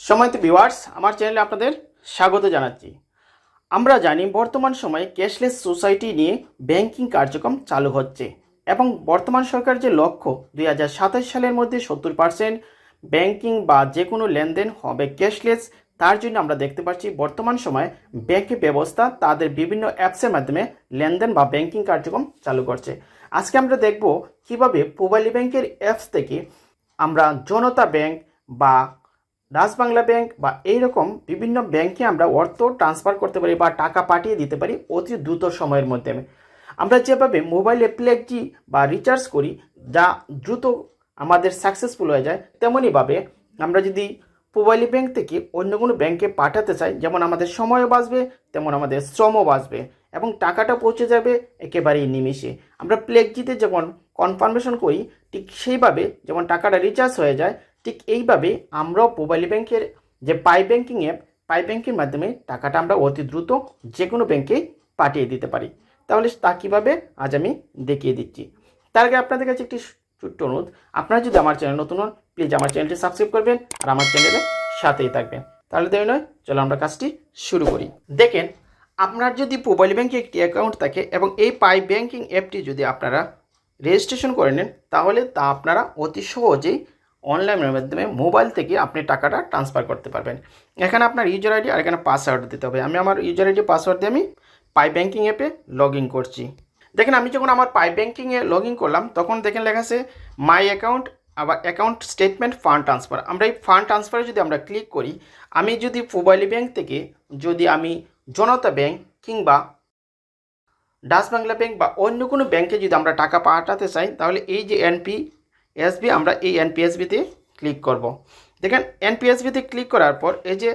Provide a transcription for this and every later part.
সম্মানিত ভিউয়ার্স, আমার চ্যানেলে আপনাদের স্বাগত জানাচ্ছি। আমরা জানি বর্তমান সময়ে ক্যাশলেস সোসাইটি নিয়ে ব্যাংকিং কার্যক্রম চালু হচ্ছে এবং বর্তমান সরকার যে লক্ষ্য 2027 সালের মধ্যে 70% ব্যাংকিং বা যে কোনো লেনদেন হবে ক্যাশলেস, তার জন্য আমরা দেখতে পাচ্ছি বর্তমান সময়ে ব্যাংকের ব্যবস্থা তাদের বিভিন্ন অ্যাপসের মাধ্যমে লেনদেন বা ব্যাংকিং কার্যক্রম চালু করছে। আজকে আমরা দেখব কিভাবে পুবালি ব্যাংকের অ্যাপস থেকে আমরা জনতা ব্যাংক বা বাংলা ব্যাংক বা এইরকম বিভিন্ন ব্যাংকে আমরা অর্থ ট্রান্সফার করতে পারি বা টাকা পাঠিয়ে দিতে পারি অতি দ্রুত সময়ের মধ্যে। আমরা যেভাবে মোবাইলে প্লেগজি বা রিচার্জ করি যা দ্রুত আমাদের সাকসেসফুল হয়ে যায়, তেমনইভাবে আমরা যদি পুবালি ব্যাংক থেকে অন্য কোনো ব্যাংকে পাঠাতে চাই, যেমন আমাদের সময়ও বাঁচবে, তেমন আমাদের শ্রমও বাঁচবে এবং টাকাটা পৌঁছে যাবে একেবারেই নিমিষে। আমরা প্লেগজিতে যেমন কনফার্মেশন করি, ঠিক সেইভাবে যেমন টাকাটা রিচার্জ হয়ে যায়, ঠিক এইভাবে আমরাও পুবালি ব্যাংকের যে পাই ব্যাংকিং অ্যাপ, পাই ব্যাংকের মাধ্যমে টাকাটা আমরা অতি দ্রুত যে কোনো ব্যাংকে পাঠিয়ে দিতে পারি। তাহলে তা কীভাবে আজ আমি দেখিয়ে দিচ্ছি। তার আগে আপনাদের কাছে একটি ছোট্ট অনুরোধ, আপনারা যদি আমার চ্যানেল নতুন হন, প্লিজ আমার চ্যানেলটি সাবস্ক্রাইব করবেন আর আমার চ্যানেলের সাথেই থাকবেন। তাহলে দেরি নয়, চলো আমরা কাজটি শুরু করি। দেখেন, আপনার যদি পুবালি ব্যাংকে একটি অ্যাকাউন্ট থাকে এবং এই পাই ব্যাংকিং অ্যাপটি যদি আপনারা রেজিস্ট্রেশন করে নেন, তাহলে তা আপনারা অতি সহজেই অনলাইনের মাধ্যমে মোবাইল থেকে আপনি টাকাটা ট্রান্সফার করতে পারবেন। এখানে আপনার ইউজার আইডি আর এখানে পাসওয়ার্ড দিতে হবে। আমি আমার ইউজার আইডি পাসওয়ার্ড দিয়ে আমি পাই ব্যাংকিং অ্যাপে লগ ইন করছি। দেখেন, আমি যখন আমার পাই ব্যাংকিংয়ে লগ ইন করলাম, তখন দেখেন লেখা আছে মাই অ্যাকাউন্ট, আবার অ্যাকাউন্ট স্টেটমেন্ট, ফান্ড ট্রান্সফার। আমরা এই ফান্ড ট্রান্সফারে যদি আমরা ক্লিক করি, আমি যদি পুবালি ব্যাংক থেকে যদি আমি জনতা ব্যাংক কিংবা বাংলা ব্যাংক বা অন্য কোনো ব্যাংকে যদি আমরা টাকা পাঠাতে চাই, তাহলে এই যে এনপিএসবি, আমরা এই এনপিএসবিতে ক্লিক করব। দেখেন, এনপিএসবিতে ক্লিক করার পর এই যে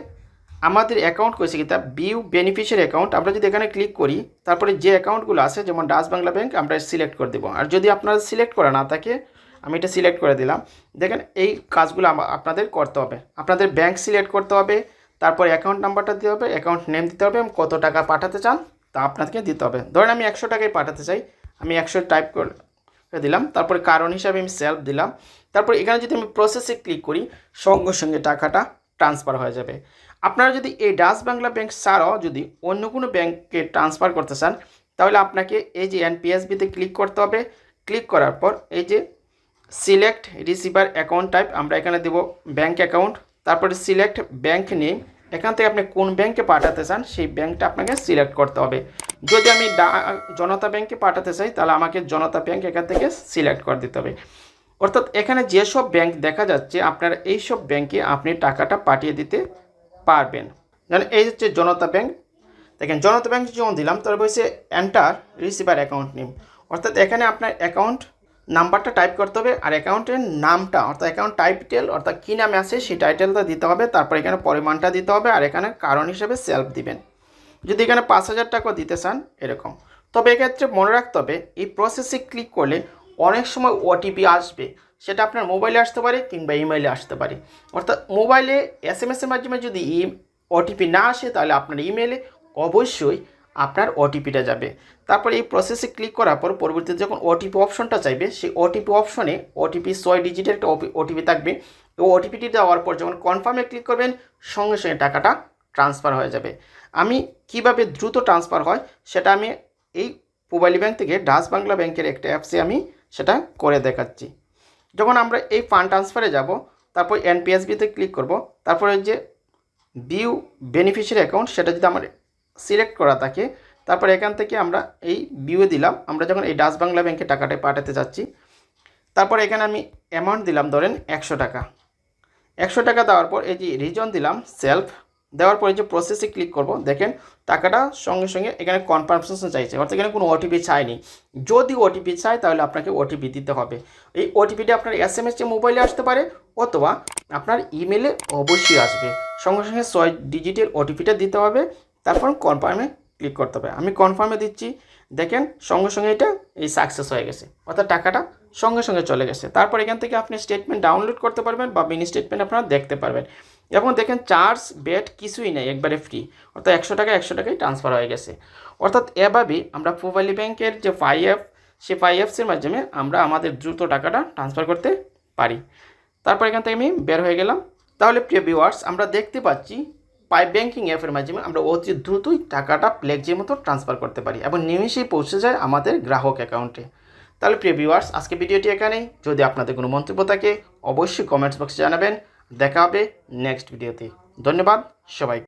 আমাদের অ্যাকাউন্ট করেছে কি তা ভিউ বেনিফিশিয়ারি অ্যাকাউন্ট, আমরা যদি এখানে ক্লিক করি, তারপরে যে অ্যাকাউন্টগুলো আছে যেমন বাংলা ব্যাংক আমরা সিলেক্ট করে দেবো। আর যদি আপনারা সিলেক্ট করা না থাকে, আমি এটা সিলেক্ট করে দিলাম। দেখেন, এই কাজগুলো আপনাদের করতে হবে। আপনাদের ব্যাংক সিলেক্ট করতে হবে, তারপর অ্যাকাউন্ট নাম্বারটা দিতে হবে, অ্যাকাউন্ট নেম দিতে হবে, কত টাকা পাঠাতে চান তা আপনাদেরকে দিতে হবে। ধরেন আমি 100 টাকায় পাঠাতে চাই, আমি 100 টাইপ করে দিলাম, তারপরে কারণ হিসাবে আমি সেলফ দিলাম। তারপর এখানে যদি আমি প্রসেসে ক্লিক করি, সঙ্গে সঙ্গে টাকাটা ট্রান্সফার হয়ে যাবে। আপনারা যদি এই বাংলা ব্যাংক ছাড়াও যদি অন্য কোনো ব্যাংকে ট্রান্সফার করতে চান, তাহলে আপনাকে এই যে এনপিএসবিতে ক্লিক করতে হবে। ক্লিক করার পর এই যে সিলেক্ট রিসিভার অ্যাকাউন্ট টাইপ, আমরা এখানে দেব ব্যাংক অ্যাকাউন্ট, তারপরে সিলেক্ট ব্যাংক নেম, এখান থেকে আপনি কোন ব্যাংকে পাঠাতে চান সেই ব্যাংকটা আপনাকে সিলেক্ট করতে হবে। যদি আমি জনতা ব্যাংকে পাঠাতে চাই, তাহলে আমাকে জনতা ব্যাংক এখান থেকে সিলেক্ট করে দিতে হবে। অর্থাৎ এখানে যেসব ব্যাংক দেখা যাচ্ছে, আপনারা এইসব ব্যাংকে আপনি টাকাটা পাঠিয়ে দিতে পারবেন। যেমন এই হচ্ছে জনতা ব্যাংক। দেখেন, জনতা ব্যাংক যখন দিলাম, তারপর হচ্ছে এন্টার রিসিভার অ্যাকাউন্ট নেম, অর্থাৎ এখানে আপনার অ্যাকাউন্ট নাম্বারটা টাইপ করতে হবে আর অ্যাকাউন্টের নামটা, অর্থাৎ অ্যাকাউন্ট টাইটেল, অর্থাৎ কী নামে আছে সেই টাইটেলটা দিতে হবে। তারপর এখানে পরিমাণটা দিতে হবে আর এখানে কারণ হিসেবে সেলফ দিবেন। যদি এখানে 5,000 টাকা দিতে চান এরকম। তবে এক্ষেত্রে মনে রাখতে হবে, এই প্রসেসে ক্লিক করলে অনেক সময় ওটিপি আসবে, সেটা আপনার মোবাইলে আসতে পারে কিংবা ইমেইলে আসতে পারে। অর্থাৎ মোবাইলে এসএমএসের মাধ্যমে যদি ওটিপি না আসে, তাহলে আপনার ইমেইলে অবশ্যই আপনার ওটিপিটা যাবে। তারপর এই প্রসেসে ক্লিক করার পর পরবর্তীতে যখন ওটিপি অপশনটা চাইবে, সেই ওটিপি অপশনে ওটিপি 6 ডিজিটের একটা ওটিপি থাকবে। এই ওটিপিটি দেওয়ার পর যখন কনফার্মে ক্লিক করবেন, সঙ্গে সঙ্গে টাকাটা ট্রান্সফার হয়ে যাবে। আমি কিভাবে দ্রুত ট্রান্সফার হয় সেটা আমি এই পুবালি ব্যাংক থেকে বাংলা ব্যাংকের একটা অ্যাপসে আমি সেটা করে দেখাচ্ছি। যখন আমরা এই ফান্ড ট্রান্সফারে যাব, তারপর এনপিএসবিতে ক্লিক করব, তারপরে যে ভিউ বেনিফিশিয়ারি অ্যাকাউন্ট সেটা যদি আমার সিলেক্ট করা থাকে, তারপর এখান থেকে আমরা এই ভিউয়ে দিলাম, আমরা যখন এই বাংলা ব্যাংকে টাকাটা পাঠাতে যাচ্ছি। তারপর এখানে আমি অ্যামাউন্ট দিলাম, ধরেন 100 টাকা। 100 টাকা দেওয়ার পর এই যে রিজন দিলাম সেলফ, দেওয়ার পরে যে প্রসেসে ক্লিক করব, দেখেন টাকাটা সঙ্গে সঙ্গে এখানে কনফার্মেশন চাইছে, অর্থাৎ এখানে কোনো ওটিপি চাইনি। যদি ওটিপি চাই, তাহলে আপনাকে ওটিপি দিতে হবে। এই ওটিপিটা আপনার এসএমএসে মোবাইলে আসতে পারে অথবা আপনার ইমেলে অবশ্যই আসবে। সঙ্গে সঙ্গে 6 ডিজিটের ওটিপিটা দিতে হবে, তারপর কনফার্মে ক্লিক করতে হবে। আমি কনফার্মে দিচ্ছি, দেখেন সঙ্গে সঙ্গে এটা এই সাকসেস হয়ে গেছে, অর্থাৎ টাকাটা সঙ্গে সঙ্গে চলে গেছে। তারপর এখান থেকে আপনি স্টেটমেন্ট ডাউনলোড করতে পারবেন বা মিনি স্টেটমেন্ট আপনারা দেখতে পারবেন। এখন দেখেন চার্জ বেট কিছুই নেই, একবারে ফ্রি, অর্থাৎ 100 টাকায় ট্রান্সফার হয়ে গেছে। অর্থাৎ এভাবেই আমরা পুবালি ব্যাংকের যে সেই অ্যাপসের মাধ্যমে আমরা আমাদের দ্রুত টাকাটা ট্রান্সফার করতে পারি। তারপর এখান থেকে আমি বের হয়ে গেলাম, তাহলে প্রিয় ভিউয়ার্স, আমরা দেখতে পাচ্ছি পাইপ ব্যাংকিং অ্যাপের মাধ্যমে আমরা অতি দ্রুতই টাকাটা প্লেক্সের মতো ট্রান্সফার করতে পারি এবং নিমেষেই পৌঁছে যায় আমাদের গ্রাহক অ্যাকাউন্টে। তাহলে প্রিয় ভিউয়ার্স, আজকে ভিডিওটি এখানেই। যদি আপনাদের কোনো মন্তব্য থাকে অবশ্যই কমেন্টস বক্সে জানাবেন। দেখা হবে নেক্সট ভিডিওতে। ধন্যবাদ সবাই।